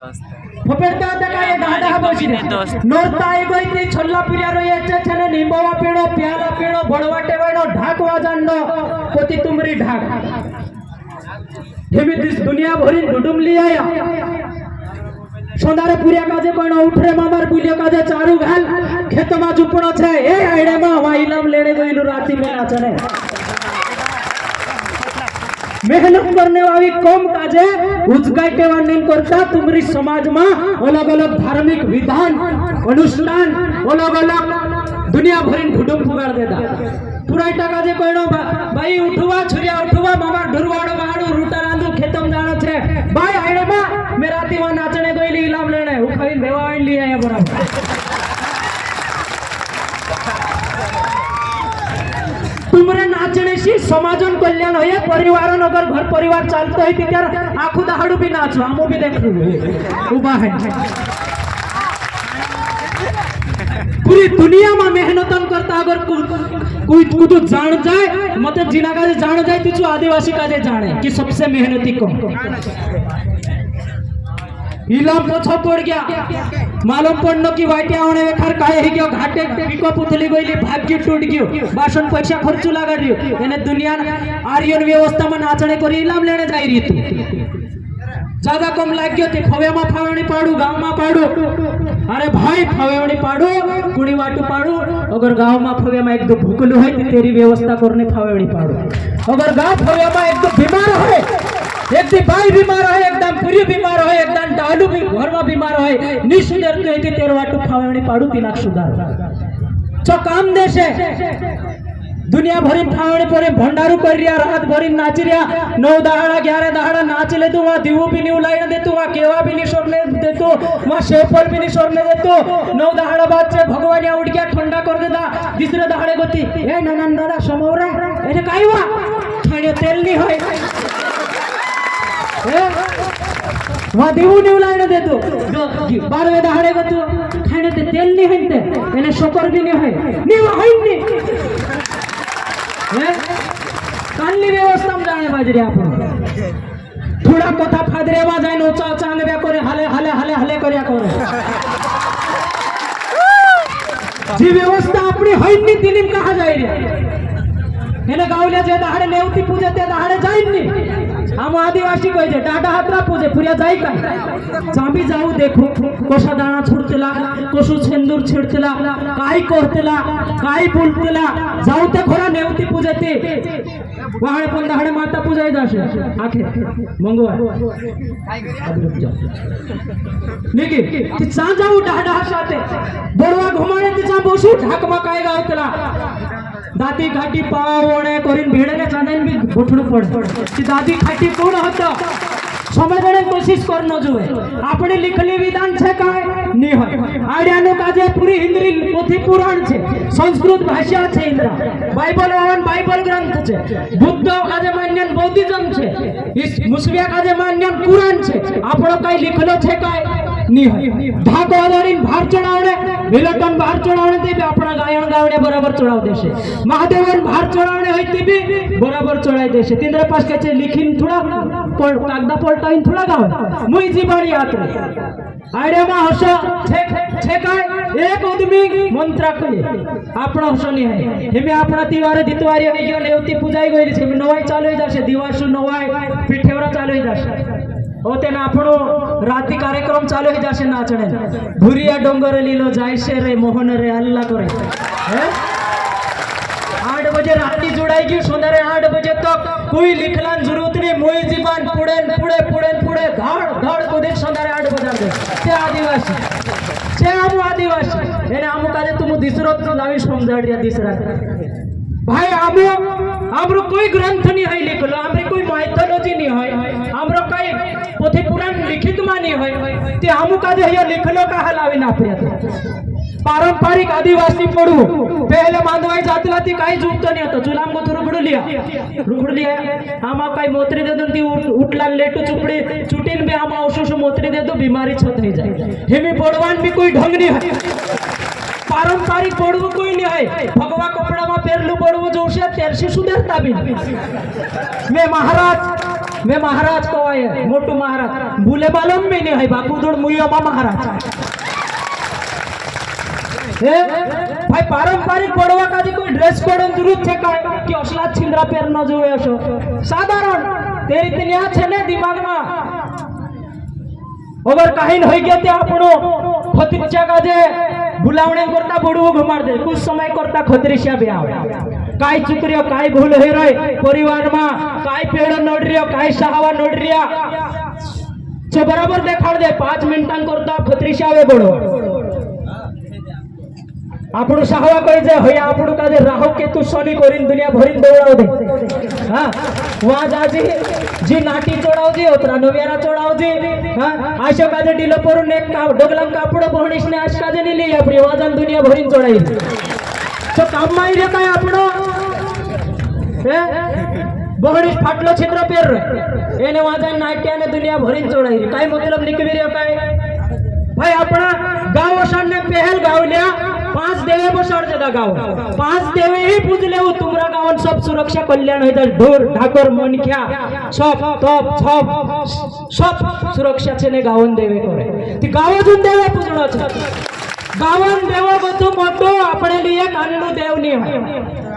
फपेरता तका ये दादा बसिने नोरता एगोइती छोल्ला पिरिया रयेचे छने निंबवा पेड़ो प्याला पेड़ो बड़वाटे वेणो ढाकवा जांडो पोती तुमरी ढाक हेमी दिस दुनिया भरी डुडुमली आया सोंदारे पुरिया काजे कोइनो उठरे मामार बुलियो काजे चारू घाल खेतमा जुपणो छे ए आइडेमा वाइलम लेणे गइलु राती में नाचने मेहनत करने वाली कौम काजे उजगाई के वर्णन करता तुम्हारी समाज में अलग अलग धार्मिक विधान अनुष्ठान अलग अलग दुनिया भरी घुटुम पुगार देता पुराइटा काजे कोइनो भाई उठवा छुरिया उठवा मामा ढुरवाड़ो बाड़ो रूटा रांदू खेतम जानो छे भाई आइडे बा मैं राती में नाचने गइली इलाम लेने उखाई देवा आइन लिया है बराबर तुमरे नाचने से समाजन कल्याण होय परिवार नगर घर परिवार चालतो है त्यार आखु दहाडू भी नाचो आमो भी देखू उबा है पूरी दुनिया में मेहनतन करता अगर कोई कुछ जान जाए मतलब जिना का जान जाए तुझ आदिवासी का जाने कि सबसे मेहनती कौन इलाम पोछो पड़ गया मालूम पड़नो की वाटे आने वेखर काहे ही गयो घाटे पिको पुतली गइली भाग्य टूट गयो बासन पैसा खर्च लगा रियो एने दुनिया आर्यन व्यवस्था में नाचने करी इलाम लेने जाई रही तू ज्यादा कम लाग गयो ते फवे में फावणी पाडू गांव में पाडू अरे भाई फवेवणी पाडू कुड़ी वाटू पाडू अगर गांव में फवे में एक दो भूकलू है ते तेरी व्यवस्था करने फवेवणी पाडू अगर गांव फवे में एक दो बीमार है एक दी बाई बीमार है एकदम पूरी बीमार है एकदम डालू भी घर में बीमार है निशुदर तो है तेरे वाटू फावणी पाडू तिनाक सुधार जो काम देशे दुनिया भरी फावणी परे भंडारू कर रिया रात भरी नाच रिया 9 दहाड़ा 11 दहाड़ा नाच ले तू वहां दीवू भी नहीं उलाईने दे तू वहां केवा भी नहीं सोरने दे तू वहां शेफल भी नहीं सोरने दे तू 9 दहाड़ा बाद से भगवान या उठ गया ठंडा कर देता तीसरे दहाड़े गोती ए ननन दादा समोरा एने काई वा खाने तेल नहीं होय वहां दीवू नहीं उलाईने दे तू 12वें दहाड़े गोतू खाने ते तेल नहीं हनते एने शक्कर भी नहीं होय नहीं होय कानली व्यवस्था में जाने बाजरे आप थोड़ा कथा फादरे में जाए ऊंचा चांद बे करे हले हले हले हले करिया करे जी व्यवस्था अपनी हईनी दिनिम कहा जाय रे एने गावल्या जे दहाडे नेवती पूजे ते दहाडे जाईनी हम आदिवासी कहे टाटा हात्रा पूजे पुरिया जाई का जामी जाऊ देखो कोसा दाना छुड़तेला कोसु सिंदूर छिड़तेला काई करतेला काई बोलतेला जाऊ ते खरा नेवती पूजेते वहां पण दहाडे माता पूजाई जाशे आखे मंगवा निकी ती चा जाऊ डाडा साथे बोडवा घुमाणे तिचा बोसू ढाकमा काय गावतला दादी घाटी पावणे करीन भेड़े चांदन भी उठणं पड ती दादी घाटी कोण होता समजणे कोशिश करनो जोए आपणे लिखली विधान छे काय नी होय आड्यानो काजे पूरी हिंदी पोथी पुराण छे संस्कृत भाषा छे इंद्रा बाइबल ग्रंथ छे बुद्ध काजे मान्यन बौद्धिज्म छे इस मुस्लिम काजे मान्यन कुरान छे आपणो काय लिखलो छे काय नी होय ढाको आधारीन भार चढ़ावणे विलटन भार चढ़ावणे ते आपणा गायन गावणे बराबर चढ़ाव देशे महादेवन भार चढ़ावणे होय ते भी बराबर चढ़ाई देशे तिंद्रे पास के छे लिखीन थोड़ा कागदा पलटाईन थोड़ा गाव मुई जीवानी यात्रा आइडिया में हसो छे काय एक आदमी मंत्र कले आपणा हसो नी है हेमे आपणा तिवारे दितवारी होई गयो नेवती पूजाई गई छे नवाई चालू जाशे दिवासु नवाई पिठेवरा चालू जाशे ओते ना आपणो राती कार्यक्रम चालू ही जाशे नाचणे भुरिया डोंगर लीलो जायशे रे मोहन रे अल्लाह करे हैं 8 बजे राती जुड़ाई गई सुंदरे 8 बजे तक कोई लिखलान जरूरत नहीं मोई जीवन पुड़े धाड़ धाड़ कोदे सुंदरे 8 बजे दे ते आदिवासी एने आमु काजे तुम दिसरत तो लावी समजाडिया दिसरा भाई आमरो कोई ग्रंथ नहीं है लिखलो हमरे कोई माइथोलॉजी नहीं है हमरो कोई पोथी पुराण लिखित मानी है ते आमु काजे ये लिखलो का हलावी ना पड़े पारंपरिक आदिवासी पड़ू पहले मांदवाई जातला ती काही जुटतो नहीं होता चुलाम को रुगड़ लिया आमा काही मोत्री दे दो ती उठला लेटू चुपड़ी चुटीन में आमा औषध मोत्री दे दो बीमारी छत नहीं जाए हेमी बड़वान भी कोई ढंग नहीं है पारंपरिक पड़वू कोई नहीं है भगवा कपड़ा में पेरलू पड़वू जोशे तेरशी सुधरता भी मैं महाराज मैं महाराज कवाय मोटू महाराज बुले बालम में नहीं है बापू जोड़ मुयमा महाराज हे भाई पारंपरिक बड़वा का जी कोई ड्रेस कोड जरूर छे काय कि असला छिंद्रा पेर न जोवे असो साधारण तेरी तन्या छे ने दिमाग में अगर काही होई गया ते आपणो खत्रीच्या का जे बुलावणे करता बडवो घुमाड दे कुछ समय करता खत्रीशा बे आवे काय चुकरियो काय भूल हे रे परिवार में काय पेड़ नडरियो काय सहावा नडरिया छे बराबर देखाड दे 5 मिनिटां करता खत्रीशा आवे बडो આપણું સાહવા કઈ જાય હોય આપણું કાજે રાહુ કેતુ સોની કોરીન દુનિયા ભરીન દોડાવ દે હા વા જાજી जी नाटी चोडावजी ओतरा नव्यारा चोडावजी हां आशो काजे डिलो परून एक डोगलां कापडो भणीसने आश काजे नी ली आपली वाजान दुनिया भरीन चोडाई तो काम माई रे काय आपणो हे बहणीस फाटलो छिद्र पेर एने वाजान नाट्याने दुनिया भरीन चोडाई काय मतलब निकवी रे काय भाई अपना गाव सामने पहल गावल्या 5 देवे बसर जदा गाव 5 देवे ही पूजले हो तुमरा गावन सब सुरक्षा कल्याण होता ढोर ढाकर मनख्या सब तप सब सुरक्षा छे गावन देवे करे ती गावजून देवे पूजणो छे गावन देवो बतो मोटो अपने लिए काननो देव नहीं है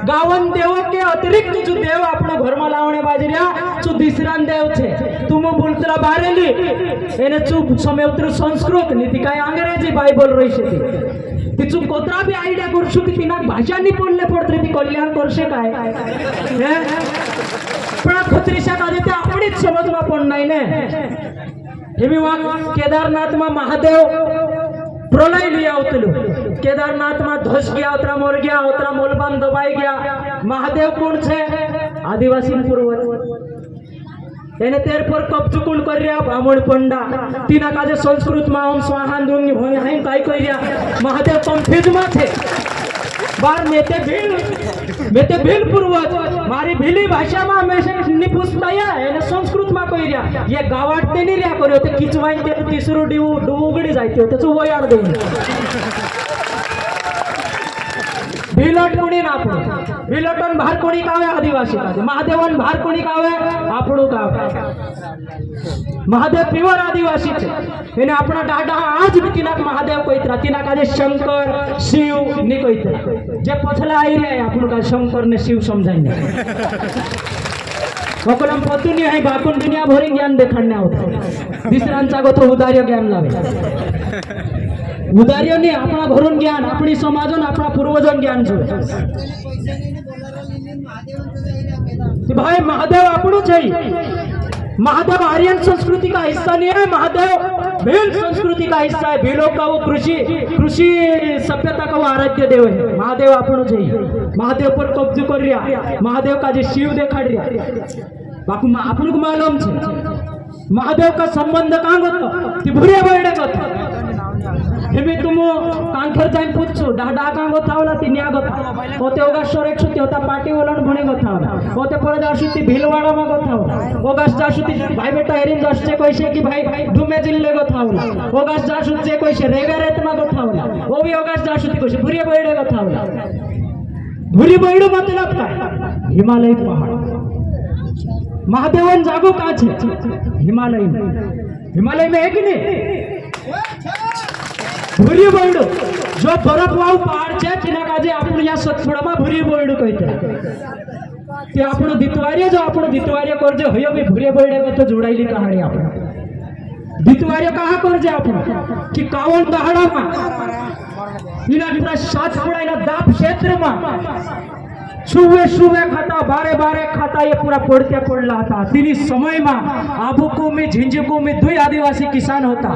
गावन देव के अतिरिक्त जो देव अपने घर में लावणे बाजरिया जो दिसरान देव छे तुम बोलतरा बारेली एने चुप समेउत्र संस्कृत नीति काय अंग्रेजी बाइबल रही छे ती चुप कोतरा भी आयडिया करशु ती तिना भाषा नहीं पडले पडतरी ती कल्याण करशे काय हे पण खत्रीशा काजे ते आपणीच समजमा पण नाही ने हेवी वाक केदारनाथ में महादेव प्रलय लिया उतलो केदारनाथ में धस गया उतरा मर गया उतरा मोलबान दबाई गया महादेव कौन छे आदिवासी पूर्वज एने तेर पर कब्जो कोण कर्या ब्राह्मण पंडा तीना काजे संस्कृत में ओम स्वाहान दुंगी होय हाय काय कर्या महादेव कन्फ्यूज में छे बार मेते भील पूर्वज मारी भीली भाषा में हमेशा नि पूछताया एने संस्कृत में कर्या ये गावाटते नहीं र्या कर्यो ते किचवाई ते तिसरू डुगडी जायते त्याचं वयाड देईन भीलट कोणी नापो भीलटन भार कोणी कावे आदिवासी काजे महादेवन भार कोणी कावे आपणो कावे महादेव प्योर आदिवासी छे एने आपणा डाडा आज भी तिना महादेव कोइत्रा तिना काजे शंकर शिव नी कोइत्रा जे पछला आई रे आपणो का शंकर ने शिव समजाईने वकलम पतुनी है बाकुन दुनिया भरी ज्ञान देखाडने आवतो दिसरांचा गोतो उदार्य ज्ञान लावे उदार्य ने अपना घरून ज्ञान अपनी समाजन अपना पूर्वजन ज्ञान जो भाई महादेव आपणो छे महादेव आर्यन संस्कृति का हिस्सा नहीं है महादेव भील संस्कृति का हिस्सा है भीलों का वो कृषि सभ्यता का वो आराध्य देव है महादेव आपणो छे महादेव पर कब्जो कर रिया महादेव का जे शिव देखाड रिया बाकू आपणो को मालूम छे महादेव का संबंध कां गतो ती भुरे बळडे गतो हेमे तुम कांखर जाइन पूछो डाडा कां गथावला ती न्या गथा ओते ओगाश्वर 100 होता पार्टी वाला भणे गथावला ओते पर जासुती भीलवाड़ा में गथावला ओगास जासुती भाई बेटा हेरिन जासचे कइसे कि भाई डुमे जिल्ले गथावला ओगास जासुचे कइसे रेगारेत में गथावला ओ भी ओगास जासुती कइसे भुरे बळडे गथावला भुरी बळडो मतलब काय हिमालय पहाड़ महादेवन जागो का छे हिमालय में है कि नहीं भूरी बोयडो जो बर्फ वाळू पहाड़ छे तेना काजे आपण या सतपुड़ा में भूरी बोयडो कहते ते आपण दितवार्य जो आपण दितवार्य करजे हयो भी भूरे बोयडे में तो जोडायली कहानी आपण दितवार्य कहा करजे आपण कि कावण दहाड़ा में इना पूरा सातपुड़ा इना दाप क्षेत्र में सुवे खाता बारे खाता ये पूरा पड़ते पड़ला था तीनी समय में आबुको में झिंझुको में 2 आदिवासी किसान होता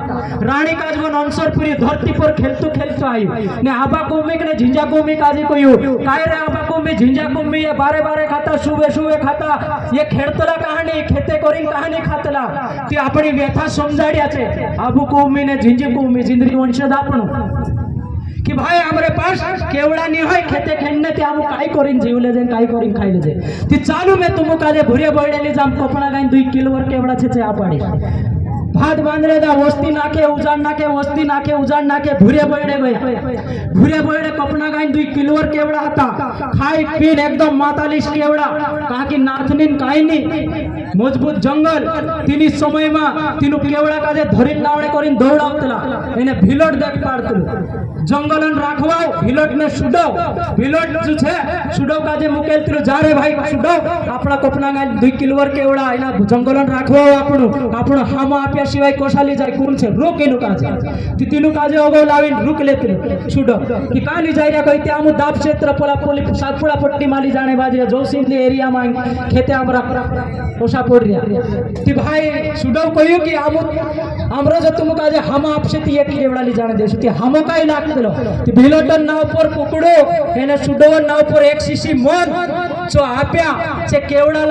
रानी काजवन अंसरपुरी धरती पर खेलतो आई ने आबाको में ने झिंझाको में काजे कोयो काय रे आबाको में झिंझाको में ये बारे खाता सुवे खाता ये खेडतला कहानी खेते करीन कहानी खातला ती आपणी व्यथा समजाड्या छे आबुको में ने झिंझुको में जिंदगी वंशज आपणो कि भाई हमारे पास केवड़ा नहीं है खेते खेलने ते हम काय करीन जीवले जे काय करीन खाइले जे ती चालू में तुम काजे भुरे बळडेली जाम कपड़ा गाइन 2 किलो वर केवड़ा छे आ पाडी भात बांधले दा वस्ती नाके उजाड़ नाके घुरे बैठे गया कपना गाइन 2 किलोवर केवड़ा था खाई पीन एकदम मातालिश केवड़ा कहा कि नाथनीन काई नहीं मजबूत जंगल तीनी समय में तीनु केवड़ा काजे धरीन लावणे करीन दौड़ावतला एने भिलोट देख पाडतलु जंगलन राखवाओ भिलोट ने सुडो भिलोट जो छे सुडो काजे मुकेल तिरु जा रे भाई सुडो आपणा कपना गाइन 2 किलोवर केवड़ा एना जंगलन राखवाओ આપણો હામો આપ્યા સિવાય કોશાલી જાય કોણ છે રોક એનું કાજે તીનું કાજે ઓગો લાવીને રૂક લેતી છૂડો કે કાલી જાય રે કઈ ત્યાં દાબ ક્ષેત્ર પોલા પોલી સાતપુડા પટ્ટી માલી જાણે બાજરે જોસિંદલી એરિયા માં ખેતે हमरा કોશા પોડ રહ્યા તી ભાઈ છૂડો કહ્યું કે આમરો જો तुम કાજે હામો આપશે તી એક કેવડાલી જાણે દેશું તી હામો કાઈ લાગતલો તી ભીલોટન નાવ પર પકડો એને છૂડો નાવ પર એક સીસી મન જો આપ્યા છે કેવડા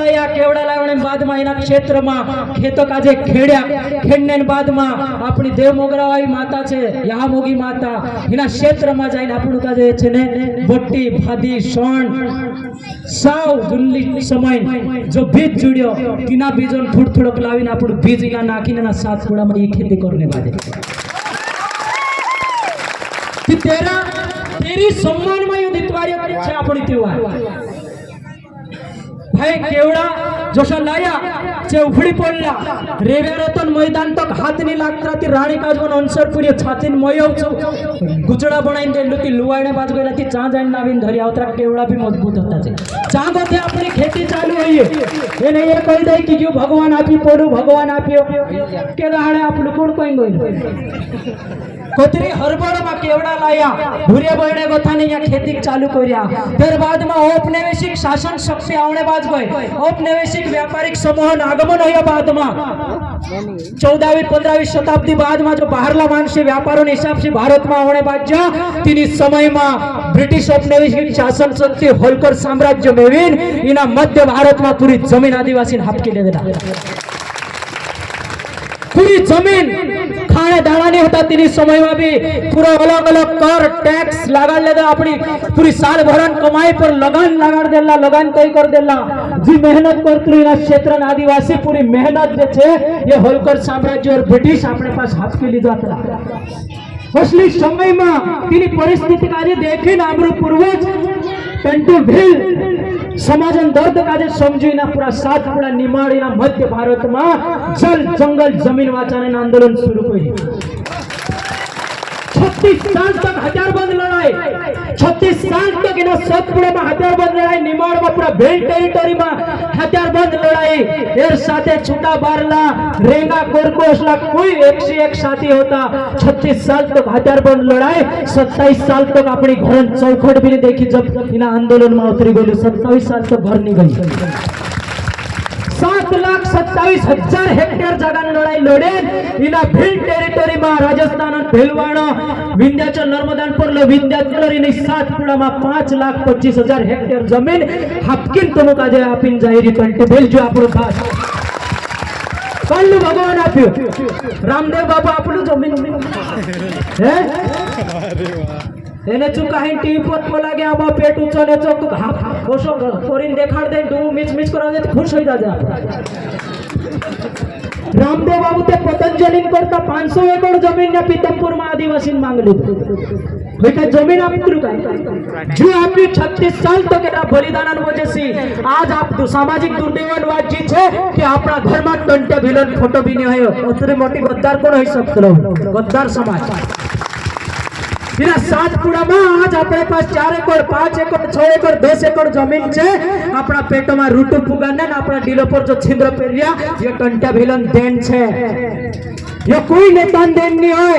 લાવણે બાદમાં એના ક્ષેત્રમાં ખેતો કાજે खेड्या खेडने बाद में अपनी देव मोगरावाई माता छे यहाँ मोगी माता एना क्षेत्र में जाइन आपणु काजे छे ने बोट्टी भादी सोण साव जुल्ली समय जो बीज जुड़्यो तीना बीजोन थोड़ लावीने आपणु बीज इना नाखीने ना सात खोड़ा में ये खेती करने बादे तेरी सम्मान में यो दितवार्य छे आपणी त्योहार भाई केवड़ा जोशा लाया चे उखड़ी पडला रेवे रतन मैदान तक हाथ नहीं लागता ती राणी काजवन अंसरपुरी छातीन मोयो गुचड़ा बनाईने देलू ती लुवाणे बाज गयला ती चा जाईन नावीन धरी आवतरा केवड़ा भी मजबूत होता छे चांगो थे अपनी खेती चालू होई एने ये कही दे कि जो भगवान आपी पोडू भगवान आप्यो के दाड़े आपलू कोण कोई गई कोतरी हरबड़ में केवड़ा लाया भूरे बहने गोथाने या खेती चालू कर्या फिर बाद में औपनिवेशिक शासन शक्ति आवणे बाज गए औपनिवेशिक व्यापारिक समूह आगमन होया बाद में 14वीं 15वीं शताब्दी बाद में जो बाहरला मानसी व्यापारों हिसाब से भारत में आवणे बाज तीनी समय में ब्रिटिश औपनिवेशिक शासन शक्ति होलकर साम्राज्य मेवीन इना मध्य भारत में पूरी जमीन आदिवासी हापकी ले देला पूरी जमीन खाने दाना नहीं होता तीन समय में भी पूरा अलग अलग कर टैक्स लगा लेदा अपनी पूरी साल भरन कमाई पर लगान तय कर देला जी मेहनत करती ना क्षेत्र आदिवासी पूरी मेहनत जे छे ये होलकर साम्राज्य और ब्रिटिश अपने पास हाथ के लीधा था असली समय में तीनी परिस्थिति काजे देखीने आमरो पूर्वज पेंटू भील समाजन दर्द काजे समझीने पूरा सातपुड़ा निमाड़ीना मध्य भारत में जल जंगल जमीन वाचाने आंदोलन शुरू कर्યું 36 साल तक हथियारबंद लड़ाई 36 साल तक इन सातपुड़ा में हथियारबंद लड़ाई निमाड़ में पूरा भेल टेरिटोरी में हथियारबंद लड़ाई एर साथे छूटा बारला रेंगा कोरकोसला कोई एक से एक साथी होता 36 साल तक हथियारबंद लड़ाई 27 साल तक अपनी घर चौखट भी नहीं देखी जब इन आंदोलन में उतरी गई 27 साल तक घर नहीं गई 7,27,000 हेक्टेयर जगह लड़ाई लड़े इना भील टेरिटोरी में राजस्थान भीलवाड़ा विंध्याचल नर्मदान पर विंध्याचल इन सातपुड़ा में 5,25,000 हेक्टेयर जमीन हापकिन तुम काजे आपिन जाहिरी कंटे भील जो आपणो खास कल्लू भगवान आप्यो रामदेव बाबा आपणो जमीन हे એને ચુકા હે ટીવી પર બોલા ગયા બા પેટ ઊંચો ને ચોક ખોશો કોરીન દેખાડ દે ડુ મિચ મિચ કરાવ દે ખુશ હોઈ જાજે रामदेव बाबू ते पतंजलि करता 500 एकड़ जमीन ने पीतमपुर में आदिवासी मांग लीधु बेटा जमीन आपकी काय जो आपकी 36 साल तक एना बलिदान वजह से आज आप सामाजिक दुर्दैवन बात जी छे कि आपना घर में टंटे विलन फोटो भी नहीं है उतरी मोटी गद्दार कोण होई सकतो गद्दार समाज बिना सातपुड़ा में आज अपने पास 4 एकड़ 5 एकड़ 6 एकड़ 10 एकड़ जमीन छे अपना पेटो में रूटू पुगाने ना अपना डीलो पर जो छिंद्र पेरिया ये टंटा भिलन देन छे ये कोई नेता देन नहीं होय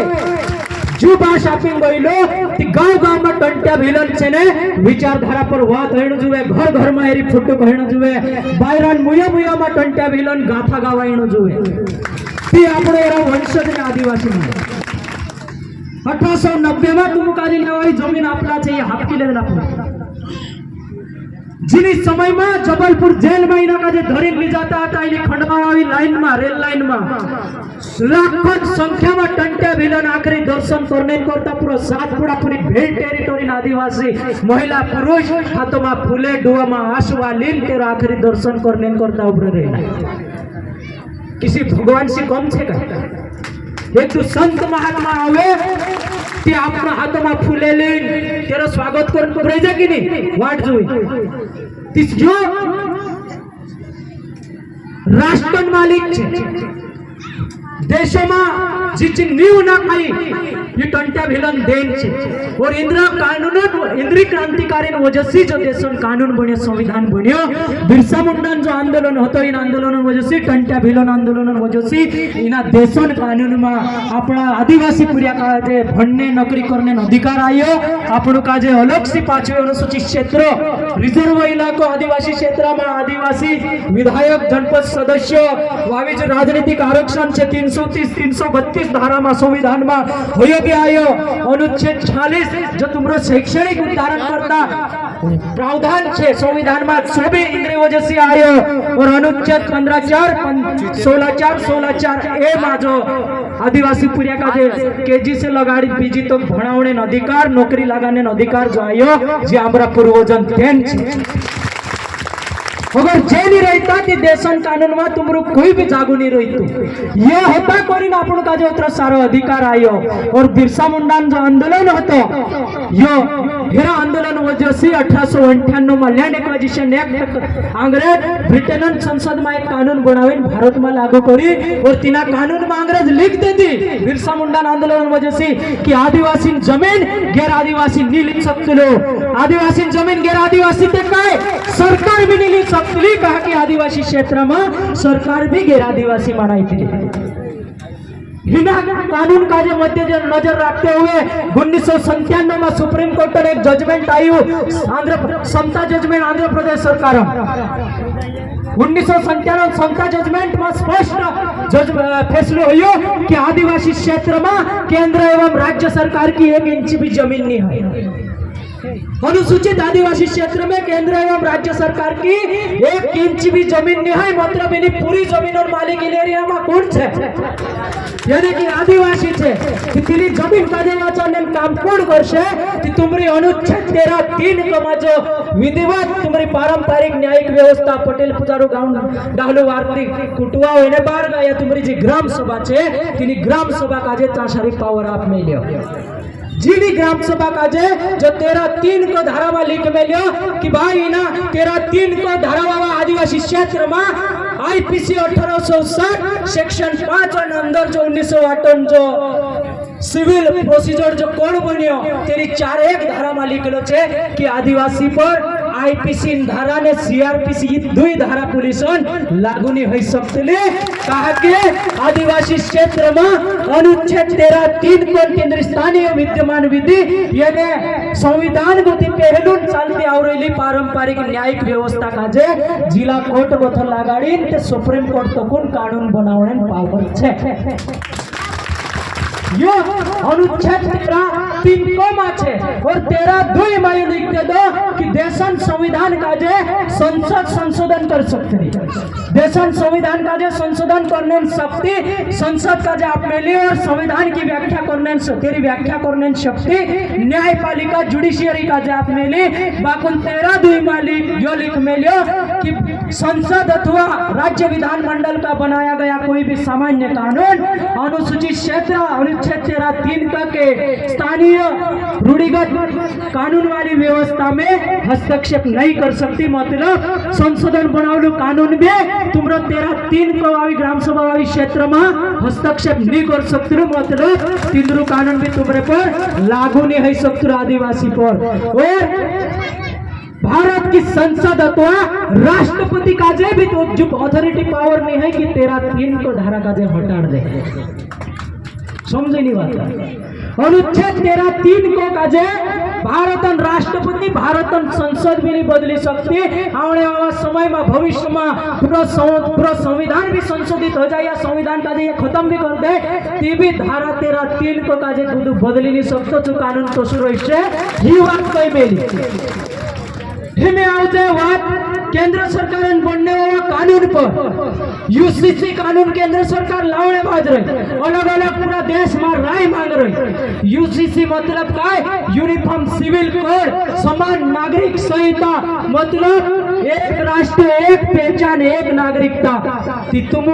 जो बात शॉपिंग गइलो ती गांव में टंटा भिलन छे ने विचारधारा पर वात हेण जुवे घर घर में एरी फोटो कहण जुवे बायरन मुया मुया में टंटा भिलन गाथा गावायण जुवे ती आपणो एरा वंशज ने आदिवासी में 1890 में तुमकाजी नवाई जमीन आपला चाहिए हापकी लेना जिनी समय में जबलपुर जेल में इना का जे धरी ली जाता था इनी खंडमावावी लाइन में रेल लाइन में लाखों संख्या में टंटे भिलन आखरी दर्शन करने करता पूरा सातपुड़ा पूरी भेल टेरिटोरी आदिवासी महिला पुरुष हाथों में फूले डुआ में आंसुआ लीन के आखरी दर्शन करने करता उभरे रहना किसी भगवान से कम छे का एक तो संत महात्मा आवे ते आपना हाथमा फुले लेन तेरा स्वागत करून प्रजा की नहीं वाट जोई तीस जो राष्ट्र मालिक छे देशों में जी नीव ना खाई ये टंट्या भिलन देन छे और इंद्री क्रांतिकारी वजह जो देश कानून बन्यो संविधान बन्यो बिरसा मुंडा जो आंदोलन होतो इन आंदोलन वजह से टंट्या भिलन आंदोलन वजह से इना देशन कानून में अपना आदिवासी पुरिया का जे भणने नौकरी करने अधिकार आयो आपणो का जे अलग से 5वें अनुसूचित क्षेत्र रिजर्व इलाको आदिवासी क्षेत्र में आदिवासी विधायक जनपद सदस्य वावी जो राजनीतिक आरक्षण छे 330 332 धारा में संविधान में होयो के आयो अनुच्छेद 46 जो तुमरो शैक्षणिक उद्धारण करता प्रावधान छे संविधान में सभी इंद्रिय वजह से आयो और अनुच्छेद 15(4) 16(4) 16(4) ए में जो आदिवासी पुरिया का जे केजी से लगाड़ी पीजी तो भणावणे अधिकार नौकरी लगाने अधिकार जो आयो जे हमरा पूर्वजन देन छे अगर जे नहीं रहता कि देशन कानून में तुमरो कोई भी जागू नहीं रहतो ये होता कोरी ना अपन का जो उतना सारा अधिकार आयो और बिरसा मुंडा जो आंदोलन होतो यो हेरा आंदोलन वजह से 1898 में लैंड एक्विजिशन एक्ट अंग्रेज ब्रिटेन संसद में एक कानून बनावे भारत में लागू करी और तीना कानून में अंग्रेज लिख देती बिरसा मुंडा आंदोलन वजह से कि आदिवासी जमीन गैर आदिवासी नहीं लिख सकते लो आदिवासी जमीन गैर आदिवासी ते काय सरकार भी नहीं लिख सकती कहा कि आदिवासी क्षेत्र में सरकार भी गैर आदिवासी बनाई थी बिना कानून का जो मध्य नजर रखते हुए 1997 में सुप्रीम कोर्ट ने एक जजमेंट आई समता जजमेंट आंध्र प्रदेश सरकार 1997 समता जजमेंट में स्पष्ट फैसलो हुयो कि आदिवासी क्षेत्र में केंद्र एवं राज्य सरकार की 1 इंच भी जमीन नहीं है अनुसूचित आदिवासी क्षेत्र में केंद्र एवं राज्य सरकार की 1 इंच भी जमीन नहीं है मतलब इन्हीं पूरी जमीन और मालिक एरिया में कौन छे यानी कि आदिवासी छे कि तेरी जमीन का देवाचन काम कोण करशे कि तुमरी अनुच्छेद 13(3) का जो विधिवत तुमरी पारंपरिक न्यायिक व्यवस्था पटेल पुजारू गांव डाहलो वार्ती कुटवा होने बार गया तुमरी जी ग्राम सभा छे तिनी ग्राम सभा का जे चाशारी पावर आप में लियो जीडी ग्राम सभा का जे जो 13(3) को धारावा लिख में लियो कि भाई ना 13(3) को धारावा आदिवासी क्षेत्र में आईपीसी 1860 सेक्शन 5 और अंदर जो 1958 जो सिविल प्रोसीजर जो कोड बन्यो तेरी 4(1) धारा में लिखलो छे कि आदिवासी पर आईपीसी धारा ने सीआरपीसी 2 धारा पुलिसन लागू नहीं हो सकते कहा कि आदिवासी क्षेत्र में अनुच्छेद 13(3) को केंद्र स्थानीय विद्यमान विधि यानी संविधान को पहलू चलती आवरेली पारंपरिक न्यायिक व्यवस्था का जे जिला कोर्ट बथल लगाड़ी ते सुप्रीम कोर्ट तक कानून बनावणे पावर छे यो अनुच्छेद 13(3) को माचे और 13(2) में लिख दे दो कि देशन संविधान का जे संसद संशोधन कर सकते देशन संविधान का जे संशोधन करने शक्ति संसद का जे आप में लिए और संविधान की व्याख्या करने तेरी व्याख्या करने शक्ति न्यायपालिका जुडिशियरी का जे आप में ली बाकुल 13(2) में लिख में लियो कि संसद अथवा राज्य विधानमंडल का बनाया गया कोई भी सामान्य कानून अनुसूचित क्षेत्र अनुच्छेद 13(3) का के स्थानीय रूढ़िगत कानून वाली व्यवस्था में हस्तक्षेप नहीं कर सकती मतलब संशोधन बनावलू कानून में तुमरो 13(3) को आवी ग्राम सभा वाली क्षेत्र में हस्तक्षेप नहीं कर सकते मतलब तीनरू कानून भी तुम्हारे पर लागू नहीं हो सकते आदिवासी पर और भारत की संसद अथवा राष्ट्रपति का जे भी तो जो अथॉरिटी पावर नहीं है कि 13(3) को धारा का जे हटा दे समझे नहीं बात अनुच्छेद 13(3) को का जे भारतन राष्ट्रपति भारतन संसद भी नहीं बदली सकती आने वाला समय में भविष्य में पूरा संविधान भी संशोधित हो जाए या संविधान का जे खत्म भी कर दे ती भी धारा 13(3) को का जे बदली नहीं सकते जो कानून तो शुरू से ही बात कई मेली हिमे आवजे बात केंद्र सरकार बनने वाला कानून पर यूसीसी कानून केंद्र सरकार लावणे बाज रही अलग अलग पूरा देश में राय मांग रही यूसीसी मतलब काय यूनिफॉर्म सिविल कोड समान नागरिक संहिता मतलब एक राष्ट्र एक पहचान एक नागरिकता ती तुम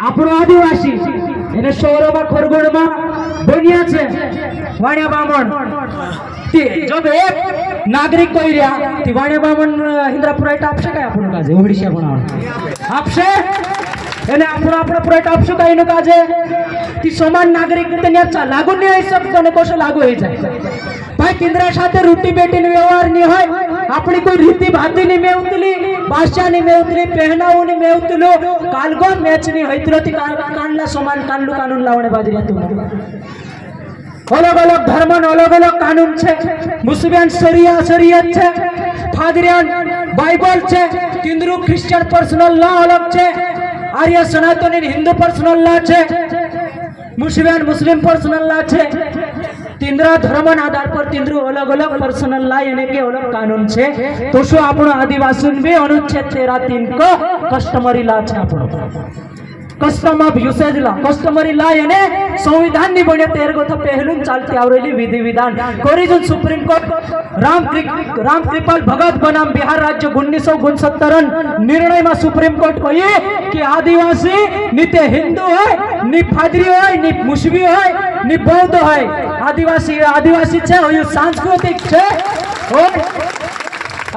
આપણો આદિવાસી એને સૌરભા ખોરગોડમાં બન્યા છે વાણિયા બામણ તે જો એક નાગરિક કોઈ રહ્યા તે વાણિયા બામણ ઇન્દ્રાપુરા આપશે કઈ આપણું કાજે ઓડિશા બનાવવાનું આપશે એને આપણો પ્રોજેક્ટ આપશું કઈ નું કાજે ती समान नागरिक लागू नहीं होई सकतो ने कोश लागू हो जाए भाई केंद्र साथे रूटी बेटी व्यवहार नहीं होय अपनी कोई रीति भाती नहीं मेवतली भाषा नहीं मेवतली पहनावो नहीं मेवतलो कालगो मैच नहीं होइतलो ती कानला समान कानलू कानून लावणे बाजरिया तुम अलग अलग धर्म अलग अलग कानून छे मुस्लिम शरीयत छे फादरियान बाइबल छे तिंद्रु क्रिश्चियन पर्सनल लॉ अलग छे आर्य सनातनी हिंदू पर्सनल लॉ छे मुस्लिम पर्सनल लॉ छे तिंद्रा धर्म आधार पर तिंद्रु अलग अलग पर्सनल लॉ यानी के अलग कानून छे तो शो આપણો આદિવાસી भी अनुच्छेद 13(3) को कस्टमरी लॉ छे આપણો custom of usage law customary law यानी संविधान ની બને 13 ગો પહેલું ચાલતી આવરેલી વિધિ વિધાન કોરિજન સુપ્રીમ कोर्ट राम कृपाल भगत बनाम बिहार राज्य 1969 निर्णय में सुप्रीम कोर्ट कही कि आदिवासी नि ते हिंदू है नि फादरी है नि मुस्लिम है नि बौद्ध है आदिवासी छे यो सांस्कृतिक छे और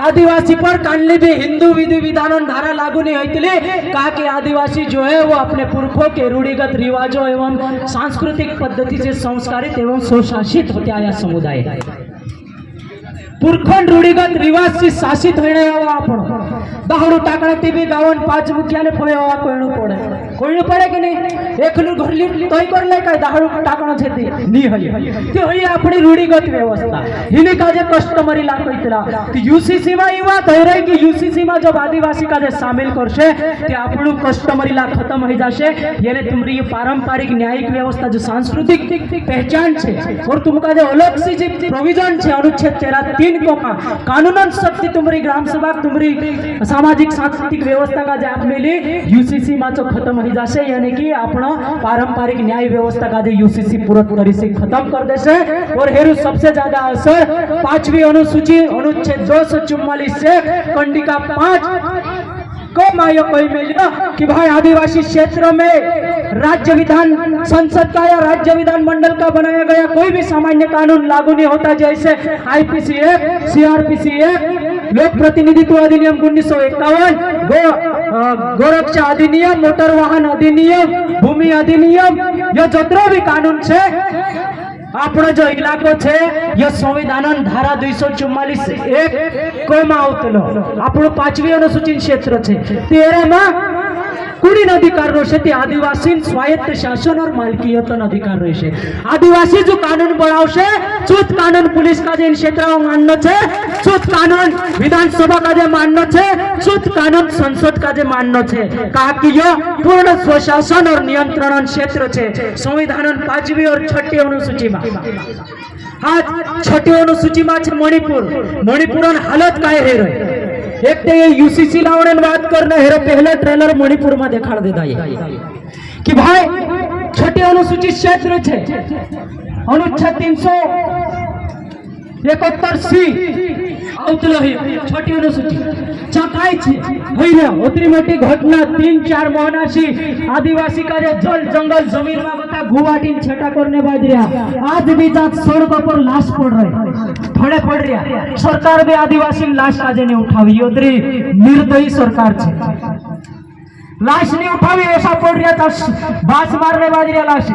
आदिवासी पर कानली भी हिंदू विधि विधान धारा लागू नहीं होती कहा कि आदिवासी जो है वो अपने पुरखों के रूढ़िगत रिवाजों एवं सांस्कृतिक पद्धति से संस्कारित एवं सुशासित होते आया समुदाय पुरखन रूढ़िगत रिवाज से शासित होने आपण दाहड़ू टाकड़ा टीवी गावन 5 मुखिया ने फळवा कोईनु पड़े कि नहीं एकलू घर तोय कर ले काय दाहड़ू टाकणो छे ती नी हई ते होई आपणी रूढ़िगत व्यवस्था हिने काजे कस्टमरी ला कइतला कि यूसीसी में ई बात होई रही कि यूसीसी में जब आदिवासी काजे शामिल करशे ते आपणू कस्टमरी ला खत्म होई जाशे यानी तुम्हारी पारंपरिक न्यायिक व्यवस्था जो सांस्कृतिक पहचान छे और तुमका जो अलग सी जो प्रोविजन छे अनुच्छेद 13(3) को कानूनन शक्ति तुम्हारी ग्राम सभा तुम्हारी सामाजिक सांस्कृतिक व्यवस्था का जो आप मिली यूसीसी में तो खत्म हो जासे यानी कि अपना पारंपरिक न्याय व्यवस्था का जो यूसीसी पूरा तरी से खत्म कर देसे और हेरु सबसे ज्यादा असर 5वीं अनुसूची अनुच्छेद 244 से कंडिका 5 को मायो कोई मिला कि भाई आदिवासी क्षेत्रों में राज्य विधान संसद का या राज्य विधान मंडल का बनाया गया कोई भी सामान्य कानून लागू नहीं होता जैसे आईपीसी एक्ट सीआरपीसी एक्ट लोक प्रतिनिधित्व अधिनियम 1951 गोरक्षा अधिनियम मोटर वाहन अधिनियम भूमि अधिनियम ये जितना भी कानून छे આપણો जो इलाको छे ये संविधान धारा 244(1) को में आवतलो આપણો 5वी अनुसूची क्षेत्र छे 13 में कुड़ी अधिकार रहे थे आदिवासी स्वायत्त शासन और मालकियतन अधिकार रहे आदिवासी जो कानून बनावशे चुत कानून पुलिस का जे क्षेत्र में माननो छे चुत कानून विधानसभा का जे माननो छे चुत कानून संसद का जे माननो छे कहा कि यह पूर्ण स्वशासन और नियंत्रण क्षेत्र छे संविधान 5वी और 6ठी अनुसूची में हाँ 6ठी अनुसूची में छे मणिपुर हालत काय है रही एक तो ये यूसीसी लावणे बात करना हेरो पहले ट्रेलर मणिपुर में दिखा देता है कि भाई 6ठी अनुसूची क्षेत्र छे अनुच्छेद 371(c) आवतलो है 6ठी अनुसूची चकाई छे होइले ओतरी मोटी घटना 3-4 महीनासी आदिवासी का जल जंगल जमीन में बता गुवाहाटी छटा करने बाद रहा आज भी जात सड़कों पर लाश पड़ रहे थोड़े पड़ रहा सरकार भी आदिवासी लाश आज नहीं उठावी ओतरी निर्दयी सरकार छे लाश नहीं उठावी ऐसा पड़ रहा था बास मारने बाद रहा लाश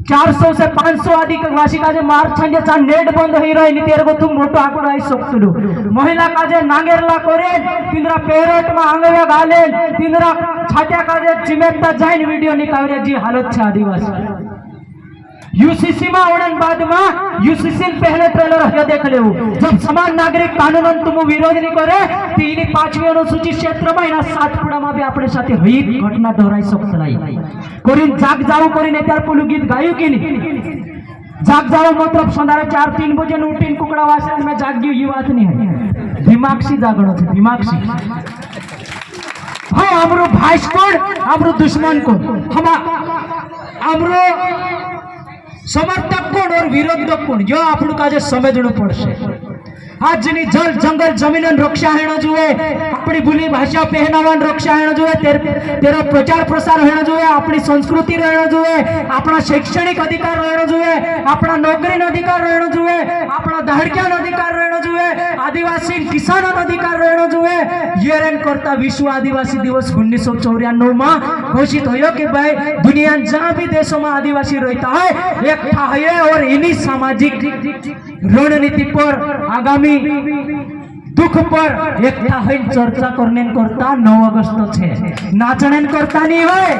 400 से 500 आदिवासी का मार छंजे नेट बंद हो रही नी तेरे को तुम मोटो आंकड़ो आई सकतुलु महिला का नांगेरला करे तिंद्रा पेरेट में आंगया गाले तिंद्रा छाट्या का चिमेटता जाइन वीडियो निकाले जी हालत छे आदिवासी यूसीसी में आवड़न बाद में यूसीसी पहले ट्रेलर है देख ले जब समान नागरिक कानून तुम विरोध नहीं करे तो इन्हीं 5वी अनुसूची क्षेत्र में इना सातपुड़ा में भी अपने साथ हुई घटना दोहराई सकते नहीं कोरिन जाग जाओ कोरिन त्यार पोलू गीत गायु कि नहीं जाग जाओ मतलब सन्धारे 4-3 बजे उठीन कुकड़ा वासे में जाग गई ये बात नहीं है दिमाग से जागणो छे दिमाग से हाँ हमरो भाई कोण हमरो दुश्मन कोण हमरो समर्थक कोण और विरोधक कोण जो आपणु काजे समझणु पड़शे આજની જળ જંગલ જમીન રક્ષા હેણો જોઈએ, આપણી બોલી ભાષા પહેનાવાન રક્ષા હેણો જોઈએ, તેરો પ્રચાર પ્રસાર હેણો જોઈએ, આપણી સંસ્કૃતિ રહેણો જોઈએ, આપણા શૈક્ષણિક અધિકાર રહેણો જોઈએ, આપણા નોકરીનો અધિકાર રહેણો જોઈએ, આપણા દહાડક્યાનો અધિકાર રહેણો જોઈએ, આદિવાસી કિસાનોનો અધિકાર રહેણો જોઈએ। યરેન કરતા વિશ્વ આદિવાસી દિવસ 1994 માં ઘોષિત થયો કે ભાई दुनिया जहां भी देशों में आदिवासी रहता है एकठा है और इन्हीं सामाजिक रणनीति पर आगामी दुख पर एकठा है चर्चा करने करता 9 अगस्त छे नाचने करता नहीं है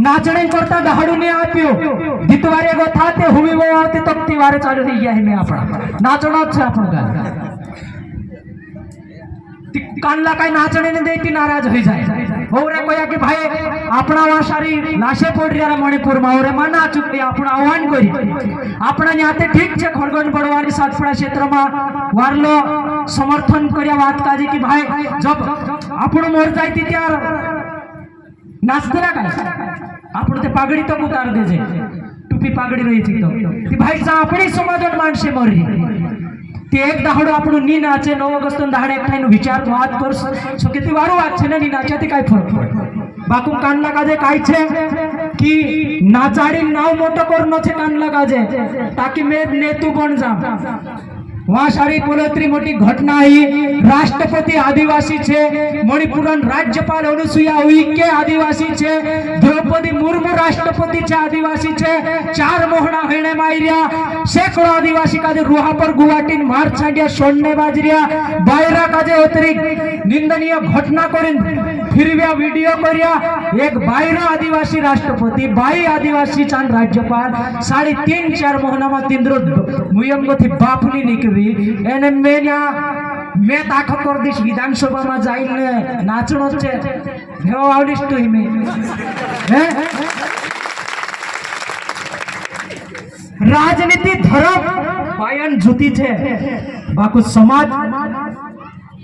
नाचने करता दहाड़ू ने आप्यो दितवारे गो थाते हुमी वो आते तक तिवारे चालू થઈ ગયા है આપણા નાચણો છે આપણો ગાલ कानला काय नाचणे ने देती नाराज हो जाए होरे कोया कि भाई अपना वासारी लाशे पड़ रहा मणिपुर में होरे माना चुके अपना आह्वान करी अपना न्याते ठीक छे खरगोन बड़वानी सातपुड़ा क्षेत्र में वारलो समर्थन कर्या बात काजी कि भाई जब आपण मोर जायती त्यार नाचतेला काय आपण ते पागडी तो उतार देजे टोपी पागडी रही थी तो ती भाई सा अपनी समाजन माणसे मरली ते एक दहाड़ो આપણું ની નાચે 9 ઓગસ્ટ દહાડે એકઠાઈનો વિચાર વાત કર શકે તે વારો વાત છે ને ની નાચાથી કાઈ ફરક પડે બાકુ કાનલા કાજે કાઈ છે की नाचाडी नाव मोठं करणं છે કાનલા કાજે ताकि मैं नेतू बन जाऊं वहां सारी पोलोत्री मोटी घटना ही राष्ट्रपति आदिवासी छे मणिपुरन राज्यपाल अनुसुईया उइके आदिवासी छे द्रौपदी मुर्मू राष्ट्रपति छे आदिवासी छे 4 मोहना हेणे मार्या सैकड़ों आदिवासी काजे रुहा पर गुवाटीन मार छाड्या सोडने बाजरिया बायरा काजे अतिरिक निंदनीय घटना करीन फिरव्या वीडियो कर्या एक बायरा आदिवासी राष्ट्रपति बाई आदिवासी चांद राज्यपाल 3.5-4 मोहना में तिंद्रो मुयंगोथी बापनी निकली एने मैं ताखो कर दीश विधानसभा में जाइने नाचणो छे भेव आवडीश तो हिमे हे राजनीति धर्म पायन जूती छे बाकू समाज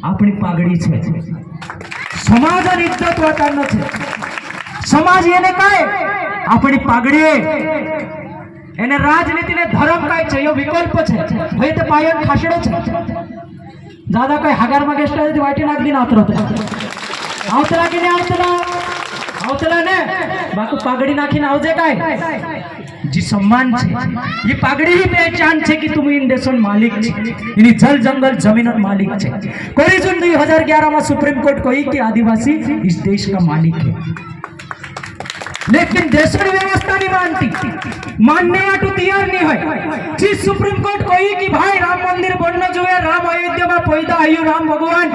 अपनी पागड़ी छे समाज और इज्जत वतन छे समाज एने काय अपनी पागड़ी एने राजनीति ने धर्म काय छे यो विकल्प छे भाई ते पायन खासडो छे दादा काय हगार मा गेस्ट आहे वाटी नाक दिन आवतरो आवतला की नाही आवतला ने बाकू पागड़ी नाखीने आवजे काय जी सम्मान छे ये पागड़ी ही पहचान छे कि तुम इन देशों मालिक छे इन जल जंगल जमीन मालिक छे कोई जून 2011 में सुप्रीम कोर्ट कही कि आदिवासी इस देश का मालिक है लेकिन देशों व्यवस्था नहीं मानती मानने आटू तैयार नहीं है जिस सुप्रीम कोर्ट कही कि भाई राम मंदिर बनना जो है राम अयोध्या में पैदा आयु राम भगवान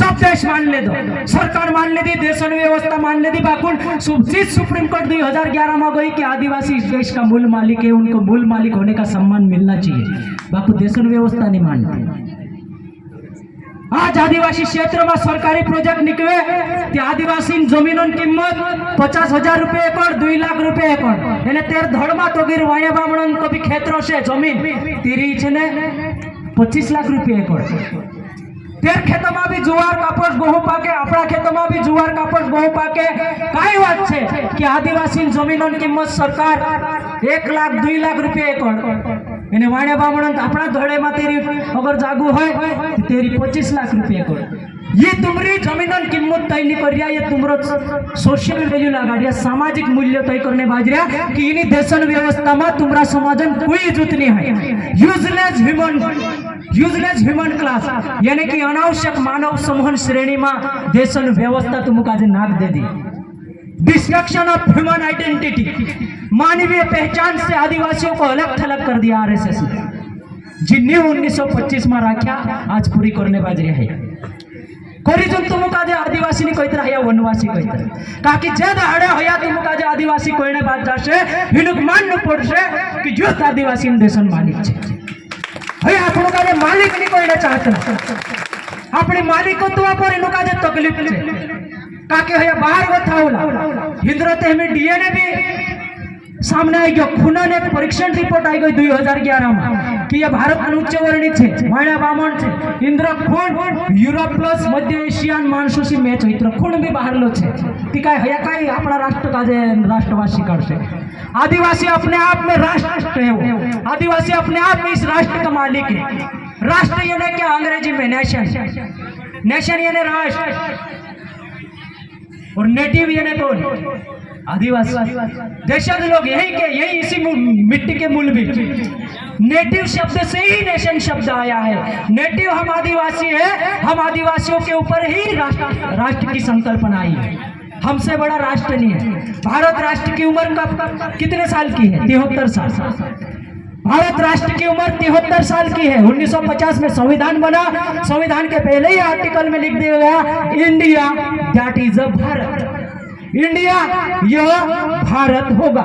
सब देश मान ले दो सरकार मान ले दी देशों व्यवस्था मान ले दी बाकुल जिस सुप्रीम कोर्ट 2011 में गई कि आदिवासी इस देश का मूल मालिक है उनको मूल मालिक होने का सम्मान मिलना चाहिए बाकू देशों व्यवस्था नहीं मानती आज आदिवासी क्षेत्र में सरकारी प्रोजेक्ट निकले आदिवासी जमीनों की किंमत 50,000 रुपये एकड़ 2 लाख रुपये एकड़ एने तेर धड़मा तो गिर वाया बामणन कभी क्षेत्रों से जमीन तेरी छे 25 लाख रुपये एकड़ तेर खेत में भी जुवार कापस गहू पाके अपना खेत में भी जुवार कापस गहू पाके काई बात छे कि आदिवासी जमीनों की किंमत सरकार 1 लाख 2 लाख रुपये एकड़ एने वाणे बामणन अपना धड़े में तेरी अगर जागू है तेरी 25 लाख रुपये एकड़ ये तुम्हारी जमीनों की किंमत तय नहीं कर रहा ये तुम्हारा सोशल वैल्यू लगा रहा सामाजिक मूल्य तय करने बाज रहा कि इन देशन व्यवस्था में तुम्हारा समाजन कोई इज्जत नहीं है यूजलेस ह्यूमन क्लास यानी कि अनावश्यक मानव समूहन श्रेणी में देशन व्यवस्था तुमको आज नाक दे दी डिस्ट्रक्शन ऑफ ह्यूमन आइडेंटिटी मानवीय पहचान से आदिवासियों को अलग थलग कर दिया आरएसएस ने जिन्हें 1925 में रखा आज पूरी करने बाज रहा है कोरीजन तुमको आज आदिवासी नहीं कहते या वनवासी कहते ताकि जे दहाड़े होया तुमको आज आदिवासी कोईने बात जाशे हिनुक माननु पड़शे कि जो आदिवासी देशन मालिक छे हे आपनो काजे मालिक नहीं कोईने चाहते अपने मालिकत्व पर इनो काजे तकलीफ छे ताकि होया बाहर बताओला हिंद्रते में डीएनए भी सामने आई गयो खूनन एक परीक्षण रिपोर्ट आई गई 2011 में कि ये भारत उच्च वर्णित है माया बामण है इंद्र खून यूरोप प्लस मध्य एशियन मानसूसी मैच इंद्र खून भी बाहर लो छे ती काय हया काय अपना राष्ट्र काजे राष्ट्रवासी करशे आदिवासी अपने आप में राष्ट्र है आदिवासी अपने आप में इस राष्ट्र का मालिक है राष्ट्र यानी क्या अंग्रेजी में नेशन, नेशन यानी राष्ट्र, और नेटिव यानी कौन? आदिवासी। देशज लोग यही इसी मिट्टी के मूल भी। नेटिव शब्द से ही नेशन शब्द आया है। नेटिव हम आदिवासी है, हम आदिवासियों के ऊपर ही राष्ट्र की संकल्पना आई है। हमसे बड़ा राष्ट्र नहीं है। भारत राष्ट्र की उम्र कब कितने साल की है? 73 साल। भारत राष्ट्र की उम्र 73 साल की है। 1950 में संविधान बना। संविधान के पहले ही आर्टिकल में लिख दिया गया India that is a Bharat. India यह भारत होगा।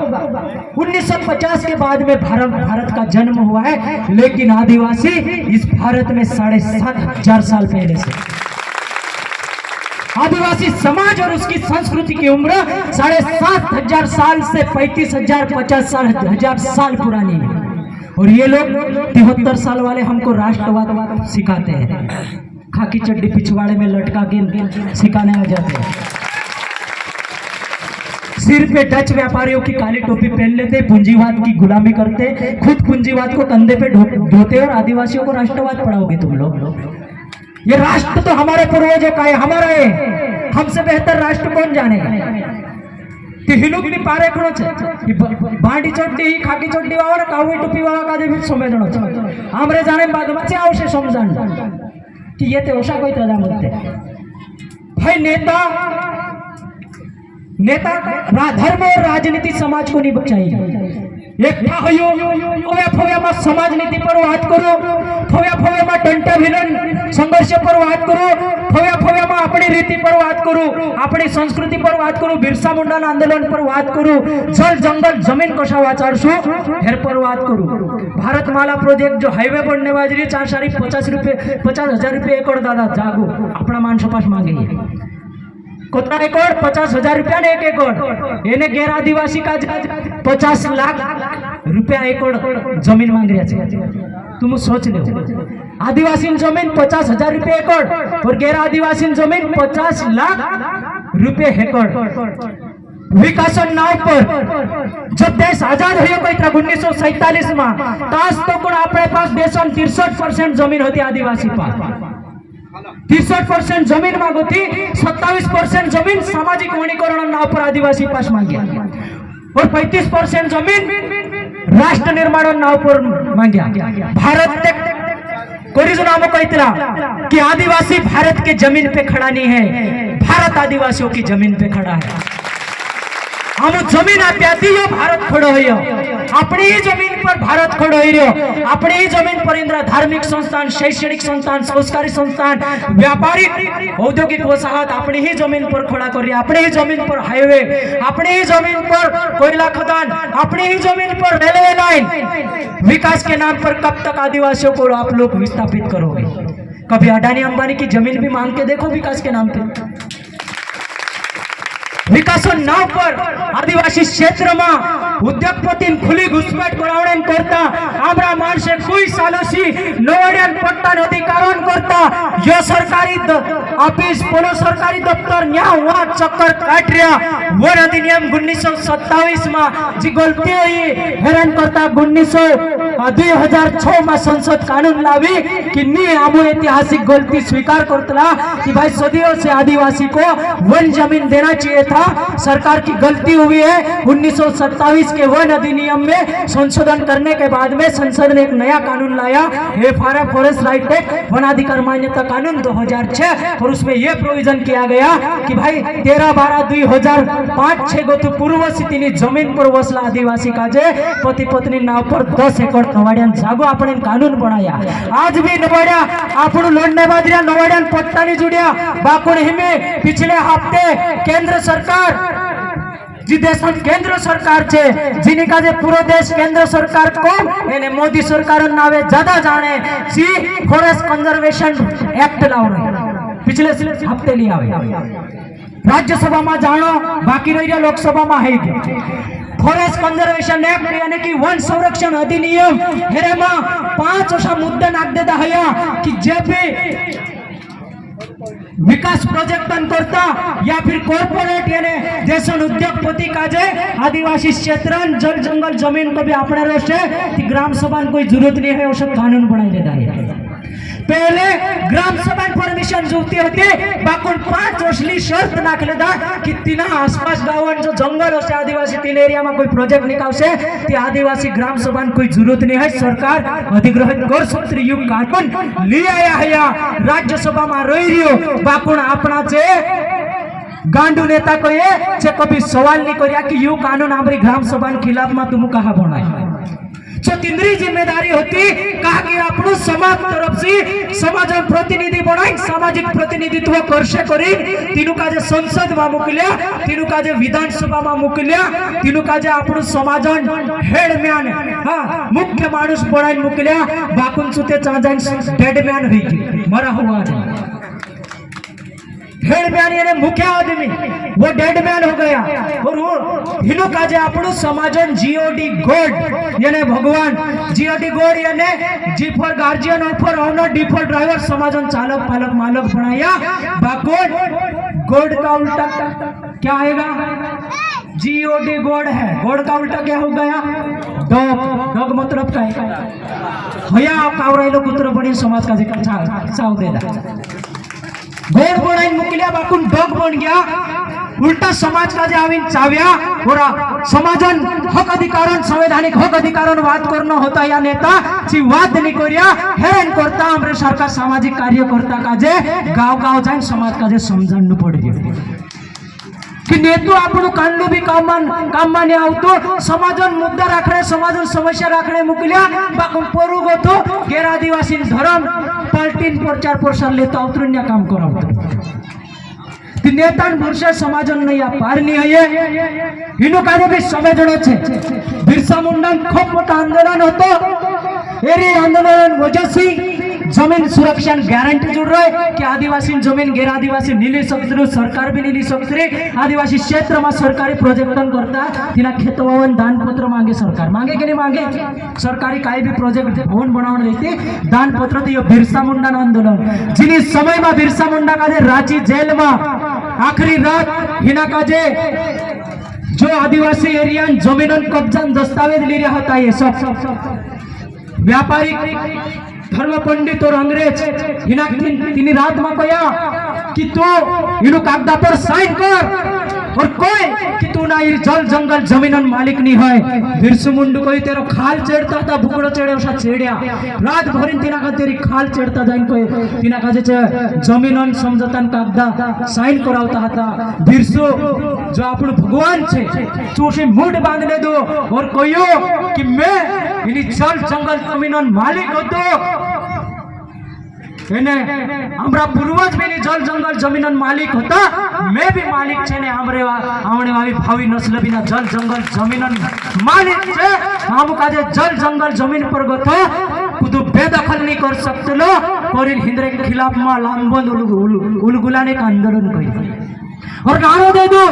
1950 के बाद में भारत का जन्म हुआ है, लेकिन आदिवासी इस भारत में 7,500 साल पहले से। आदिवासी समाज और उसकी संस्कृति की उम्र 7,500 साल से 35,000 50,000 साल पुरानी है। और ये लोग 73 साल वाले हमको राष्ट्रवाद सिखाते हैं। खाकी चड्डी पिछवाड़े में लटका के सिखाने आ जाते हैं। सिर पे डच व्यापारियों की काली टोपी पहन लेते, पूंजीवाद की गुलामी करते, खुद पूंजीवाद को कंधे पे ढोते और आदिवासियों को राष्ट्रवाद पढ़ाओगे तुम लोग। ये राष्ट्र तो हमारे पूर्वजों का है, हमारा है। हमसे बेहतर राष्ट्र कौन जानेगा? हिनुकनी पारे खड़ो छे बांडी चड्डी खाकी चड्डी वाला कावी टोपी वाला का भी समझणो छे। हमरे जाने बाद में आवशे समझण कि ये ते ओशा कोई तदा मते भाई नेता धर्म और राजनीति समाज को नहीं बचाएगी। एक में समाज नीति पर बात करो, फोया में टंटा भिलन संघर्ष पर बात करो, फोया में अपनी रीति पर बात करो, अपनी संस्कृति पर बात करो, बिरसा मुंडा आंदोलन पर बात करो, जल जंगल जमीन कशा वाचारशो हेर पर बात करो। भारतमाला प्रोजेक्ट जो हाईवे बनने वाली 50,000 रुपये एकड़ दादा जागो अपना मानसो पास मांगे। कोता एकड़ 50,000 रुपया ने एक एकड़। एने गैर आदिवासी का 50 लाख रुपया एकड़ जमीन मांग रहा है। तुम सोच लो, आदिवासी जमीन 50,000 रुपये एकड़ और गैर आदिवासी जमीन 50 लाख रुपये एकड़। विकास नाव पर जब देश आजाद हुई कोई 1947 में ताज तो अपने पास देश 63% जमीन होती आदिवासी पास। 63% जमीन मांगो थी, 27% जमीन सामाजिक वनीकरण नाव पर आदिवासी पास मांगिया और 35% जमीन राष्ट्र निर्माण नाव पर मांगिया। भारत ने नाम कहता कि आदिवासी भारत के जमीन पे खड़ा नहीं है, भारत आदिवासियों की जमीन पे खड़ा है। हम जमीन आप्याती हो भारत खड़ो हो, अपनी ही जमीन पर भारत खड़ो हो। अपनी ही जमीन पर इंदिरा धार्मिक संस्थान, शैक्षणिक संस्थान, संस्कारी संस्थान, व्यापारिक औद्योगिक वसाहत अपनी ही जमीन पर खड़ा कर रही है। अपनी ही जमीन पर हाईवे, अपनी ही जमीन पर कोयला खदान, अपनी ही जमीन पर रेलवे लाइन। विकास के नाम पर कब तक आदिवासियों को आप लोग विस्थापित करोगे? कभी अडानी अंबानी की जमीन भी मांग के देखो विकास के नाम पे। विकास नाव पर आदिवासी क्षेत्र में उद्योगपति खुली घुसपैठ करावण करता आमरा मानसे कोई सालों से नोवडियन पट्टा अधिकारण करता। यो सरकारी ऑफिस पोलो सरकारी दफ्तर न्या वहां चक्कर काट रहा। वन अधिनियम 1927 में जी गलती हुई हैरान करता 2006 में संसद कानून लावी कि नी आमु ऐतिहासिक गलती स्वीकार करता कि भाई सदियों से आदिवासी को वन जमीन देना चाहिए था। सरकार की गलती हुई है। 1927 के वन अधिनियम में संशोधन करने के बाद में संसद ने एक नया कानून लाया, फॉरेस्ट राइट एक्ट, वनाधिकार मान्यता कानून 2006, और उसमें यह प्रोविजन किया गया कि भाई 13/12/2005 6 तो पूर्व स्थिति जमीन पर वसला आदिवासी का जे पति पत्नी नाव पर 10 एकड़ नवाड़ियान जागो आपने कानून बनाया। आज भी नवाड़िया आपू लड़ने बाजरिया नवाड़ियान पट्टा नहीं जुड़िया। बाकुड़ में पिछले हफ्ते केंद्र सरकार जी देश केंद्र सरकार छे जिनी का जे पूरो देश केंद्र सरकार को एने मोदी सरकार नावे ज्यादा जाने सी फॉरेस्ट कंजर्वेशन एक्ट लाव रहे पिछले हफ्ते लिया राज्यसभा में जानो बाकी रही गया लोकसभा में है फॉरेस्ट कंजर्वेशन एक्ट यानी कि वन संरक्षण अधिनियम हेरे में 5 ऐसा मुद्दा नाक देता है कि जे भी विकास प्रोजेक्ट करता या फिर कॉर्पोरेट यानी देशन उद्योगपति का जे आदिवासी क्षेत्र जल जंगल जमीन को भी अपने रोशे ग्राम सभा कोई जरूरत नहीं है वो सब कानून बनाई देता है। पहले ग्राम सभा परमिशन जुळती होती बाकून 5 वर्षली शर्त नाखले दा की तिना आसपास गावान जो जंगल होते आदिवासी तीन एरिया में कोई प्रोजेक्ट निकालसे ते आदिवासी ग्राम सभा कोई जरूरत नहीं है सरकार अधिग्रहित कर सकते यू कानून ले आया है या राज्यसभा में रही रियो बाकून अपना जे गांडू नेता को ये कभी सवाल नहीं करिया कि यू कानून हमारी ग्राम सभा खिलाफ में तुम कहा बनाए जो तिंद्री जिम्मेदारी होती कहा कि आपण समाज तरफ से समाज प्रतिनिधि बनाई सामाजिक प्रतिनिधित्व करशे करी तीनू का जे संसद में मोकल्या तीनू का जे विधानसभा में मोकल्या तीनू का जे आपण समाजन हेडमैन हां मुख्य माणूस बनाई मोकल्या बाकुन सुते चाजान डेडमैन होई मरा हुआ हेडमैन यानी मुख्य आदमी वो डेडमैन हो गया और वो हिनो काजे आपणो समाजन जीओडी गॉड यानी भगवान जीओडी गॉड यानी G for guardian O for owner D for driver समाजन चालक पालक मालक बनाया बागोड गॉड का उल्टा क्या आएगा जीओडी गॉड है गॉड का उल्टा क्या हो गया डॉग डॉग मतलब क्या है हया कावराइलो कुत्र बड़ी समाज का जे चाव देदा गोड़ बनाई मुकलिया बाकुन डॉग बन गया उल्टा समाज का जे आविन चाव्या और समाजन हक अधिकारन संवैधानिक हक अधिकारन बात करना होता या नेता ची बात नहीं करिया हेन करता हमरे सरकार सामाजिक कार्यकर्ता का जे गाव जाइन समाज का जे समझन पड़ गया कि नेतो आपण कांडलो भी काम माने आवतो समाजन मुद्दा राखणे समाजन समस्या राखणे मुकल्या बाकून पोरु गोतो गैर आदिवासी धर्म पार्टीन प्रचार प्रसार लेता उतरण्या काम करावतो कि नेतान वर्षे समाजन नहीं आ पार नहीं है हिनो काजे भी समझणो छे बिरसा मुंडा खूब मोटा आंदोलन होतो एरी आंदोलन वजहसी जमीन सुरक्षा गारंटी जुड़ रहा है कि आदिवासी जमीन गैर आदिवासी नीली सकते सरकार भी नीली सकते आदिवासी क्षेत्र में सरकारी प्रोजेक्टन करता तिना खेत भवन दान पत्र मांगे सरकार मांगे कि नहीं मांगे सरकारी काई भी प्रोजेक्ट भवन बनाने लेते दान पत्र तो ये बिरसा मुंडा आंदोलन जिनी समय में बिरसा मुंडा का जे रांची जेल में आखिरी रात हिना का जे जो आदिवासी एरिया जमीन कब्जा दस्तावेज ले रहा था ये सब व्यापारिक धर्म पंडित और अंग्रेज हिना तीन रात में कया कि तू इनो कागदा पर साइन कर और कोई कि तू ना ये जल जंगल जमीनन मालिक नहीं है बिरसु मुंडू कोई तेरो खाल चढ़ता था भुकड़ो चढ़े उसा चढ़िया रात भर तिना का तेरी खाल चढ़ता जाइन कोई तिना का जे जमीनन समझतन कागदा साइन करावता था बिरसु जो आपण भगवान छे तू उसे मुंड बांधने दो और कहियो कि मैं इनी जल जंगल जमीनन मालिक होतो हमरा पूर्वज भी जल जंगल जमीनन मालिक होता मैं भी मालिक छे ने हमरे आने वाली भावी नस्ल भी ना जल जंगल जमीनन मालिक छे हम का जे जल जंगल जमीन पर गतो कुदु बेदखल नहीं कर सकते लो और इन हिंद्रे के खिलाफ मा लांबन उलगुलाने का आंदोलन करी और गानो दे दो